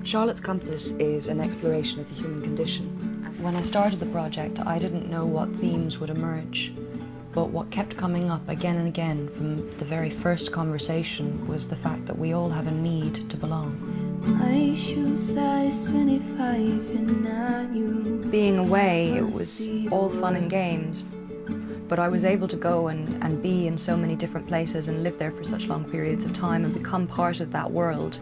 Charlotte's Compass is an exploration of the human condition. When I started the project, I didn't know what themes would emerge, but what kept coming up again and again from the very first conversation was the fact that we all have a need to belong. My shoe size 25 and not you. Being away, it was all fun and games, but I was able to go and be in so many different places and live there for such long periods of time and become part of that world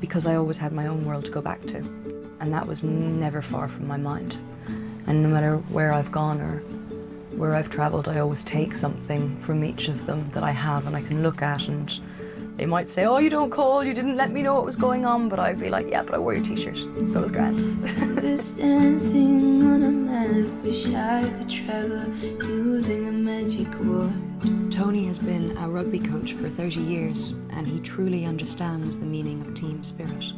because I always had my own world to go back to. And that was never far from my mind. And no matter where I've gone or where I've traveled, I always take something from each of them that I have and I can look at, and they might say, oh, you don't call, you didn't let me know what was going on, but I'd be like, yeah, but I wore your t-shirt, so it was grand. This dancing on a map, wish I could travel using a magic word. Tony has been a rugby coach for 30 years, and he truly understands the meaning of team spirit.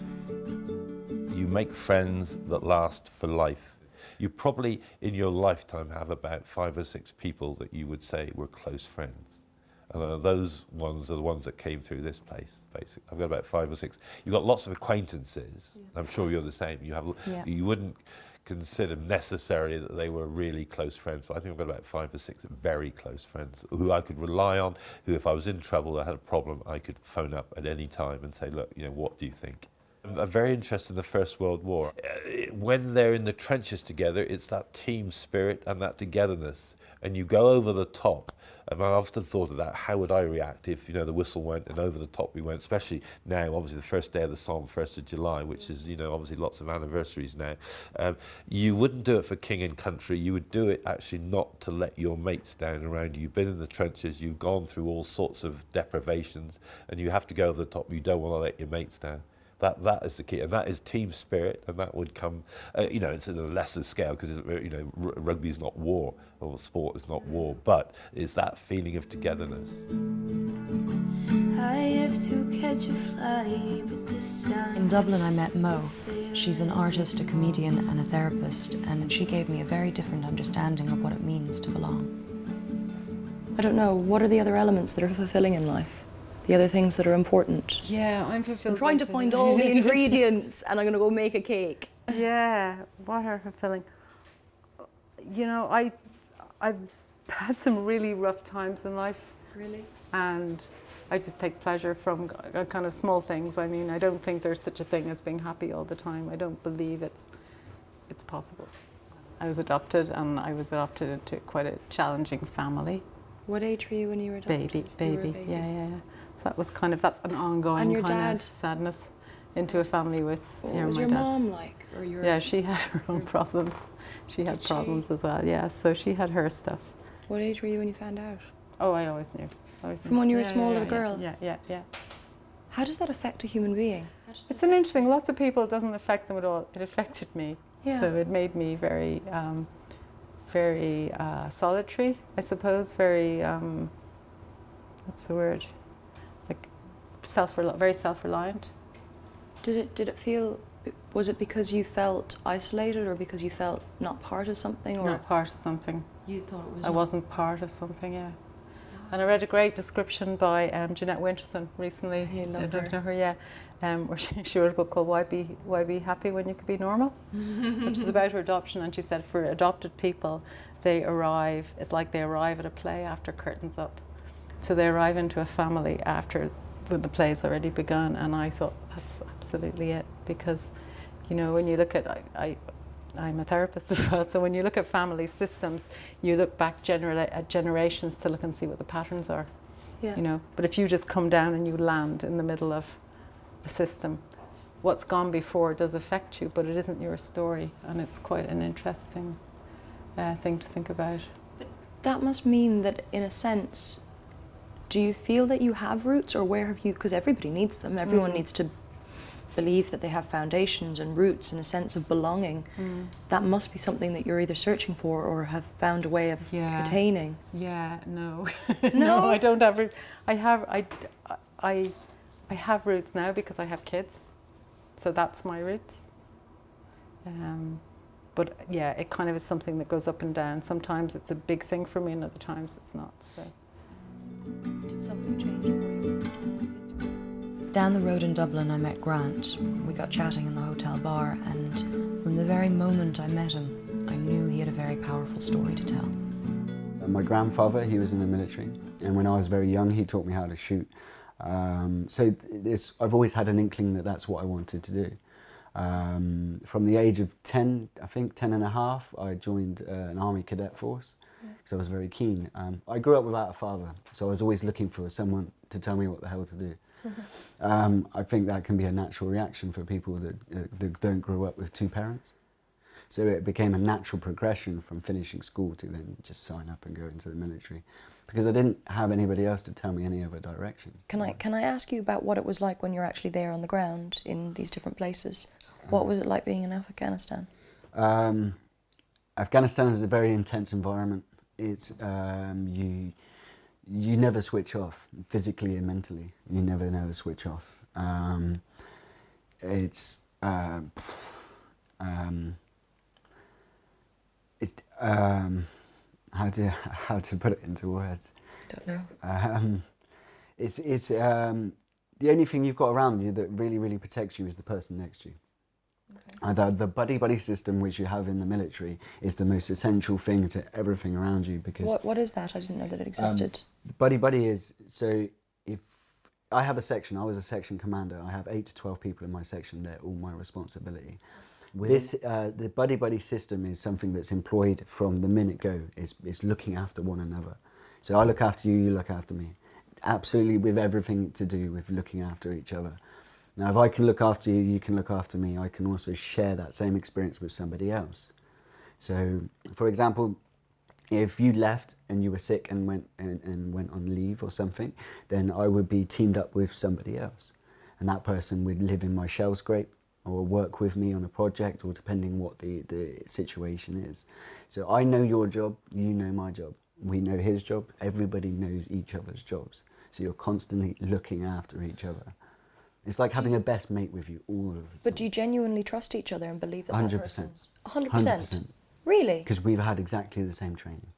You make friends that last for life. You probably, in your lifetime, have about 5 or 6 people that you would say were close friends. And those ones are the ones that came through this place, basically. I've got about 5 or 6. You've got lots of acquaintances. Yeah. I'm sure you're the same. You wouldn't consider necessarily that they were really close friends, but I think I've got about 5 or 6 very close friends who I could rely on, who if I was in trouble, I had a problem, I could phone up at any time and say, look, what do you think? I'm very interested in the First World War. When they're in the trenches together, it's that team spirit and that togetherness. And you go over the top. And I often thought of that, how would I react if, the whistle went and over the top we went, especially now, obviously the first day of the Somme, 1st of July, which is, obviously lots of anniversaries now. You wouldn't do it for king and country. You would do it actually not to let your mates down around you. You've been in the trenches, you've gone through all sorts of deprivations, and you have to go over the top. You don't want to let your mates down. That is the key, and that is team spirit, and that would come, it's at a lesser scale because, rugby is not war, or sport is not war, but it's that feeling of togetherness. I have to catch a fly, but this time in Dublin I met Mo. She's an artist, a comedian and a therapist, and she gave me a very different understanding of what it means to belong. I don't know, what are the other elements that are fulfilling in life? The other things that are important? Yeah, I'm fulfilled. I'm trying to find all the ingredients and I'm going to go make a cake. Yeah, what are fulfilling? I've had some really rough times in life. Really? And I just take pleasure from kind of small things. I mean, I don't think there's such a thing as being happy all the time. I don't believe it's possible. I was adopted, and I was adopted into quite a challenging family. What age were you when you were adopted? Baby. Yeah. So that's an ongoing kind of sadness into a family with what was my your dad. mom like? Or Yeah, she had her own problems. She had problems as well, yeah, so she had her stuff. What age were you when you found out? Oh, I always knew. From when you were a small little girl? Yeah. How does that affect a human being? It's an interesting, lots of people, it doesn't affect them at all. It affected me. Yeah. So it made me very, very solitary, I suppose, very, what's the word? Like very self-reliant. Did it feel, was it because you felt isolated or because you felt not part of something? Or Not part of something. You thought it was I wasn't part of something, yeah. And I read a great description by Jeanette Winterson recently. You love I don't her. know her, yeah. Where she wrote a book called Why Be Happy When You Could Be Normal, which is about her adoption. And she said for adopted people, it's like they arrive at a play after curtains up. So they arrive into a family when the play's already begun. And I thought that's absolutely it, because, when you look at, I'm a therapist as well, so when you look at family systems, you look back at generations to look and see what the patterns are. Yeah. But if you just come down and you land in the middle of a system, what's gone before does affect you, but it isn't your story, and it's quite an interesting thing to think about. But that must mean that, in a sense, do you feel that you have roots, or where have you, because everybody needs them, everyone needs to believe that they have foundations and roots and a sense of belonging. That must be something that you're either searching for or have found a way of attaining. Yeah, no. No? I don't have roots. I have roots now because I have kids, so that's my roots. But yeah, it kind of is something that goes up and down. Sometimes it's a big thing for me, and other times it's not. So. Did something change for you? Down the road in Dublin, I met Grant. We got chatting in the hotel bar, and from the very moment I met him, I knew he had a very powerful story to tell. My grandfather, he was in the military, and when I was very young, he taught me how to shoot. I've always had an inkling that that's what I wanted to do. From the age of 10, I think 10 and a half, I joined an army cadet force, because I was very keen. I grew up without a father, so I was always looking for someone to tell me what the hell to do. I think that can be a natural reaction for people that don't grow up with two parents. So it became a natural progression from finishing school to then just sign up and go into the military, because I didn't have anybody else to tell me any other direction. Can I ask you about what it was like when you're actually there on the ground in these different places? What was it like being in Afghanistan? Afghanistan is a very intense environment. It's you never switch off, physically and mentally. You never switch off. How to put it into words? Don't know. The only thing you've got around you that really protects you is the person next to you. Okay. The buddy system which you have in the military is the most essential thing to everything around you, because What is that? I didn't know that it existed. buddy is, so if I have a section, I was a section commander, I have 8 to 12 people in my section, they're all my responsibility. The buddy system is something that's employed from the minute go. It's looking after one another. So I look after you, you look after me. Absolutely, with everything to do with looking after each other. Now, if I can look after you, you can look after me. I can also share that same experience with somebody else. So, for example, if you left and you were sick and went on leave or something, then I would be teamed up with somebody else, and that person would live in my shell scrape or work with me on a project, or depending what the situation is. So I know your job, you know my job, we know his job, everybody knows each other's jobs. So you're constantly looking after each other. It's like having a best mate with you all of the time. But do you genuinely trust each other and believe that 100%. that person's... 100%? Really? Because we've had exactly the same training.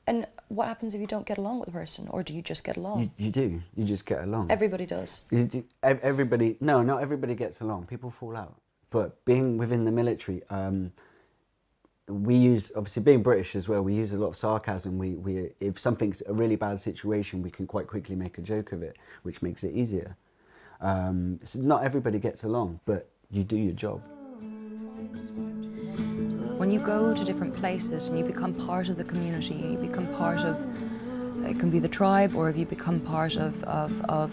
And what happens if you don't get along with a person, or do you just get along? You do. You just get along. Everybody does. No, not everybody gets along. People fall out. But being within the military, we use, obviously being British as well, we use a lot of sarcasm. If something's a really bad situation, we can quite quickly make a joke of it, which makes it easier. So not everybody gets along, but you do your job. When you go to different places and you become part of the community, you become part of, it can be the tribe, or if you become part of the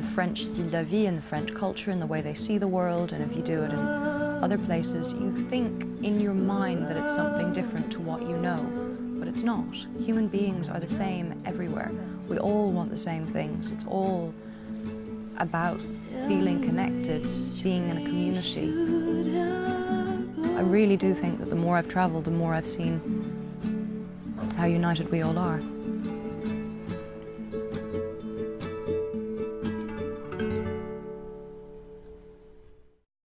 French style de vie and the French culture and the way they see the world, and if you do it in other places, you think in your mind that it's something different to what you know, but it's not. Human beings are the same everywhere. We all want the same things. It's all about feeling connected, being in a community. I really do think that the more I've travelled, the more I've seen how united we all are.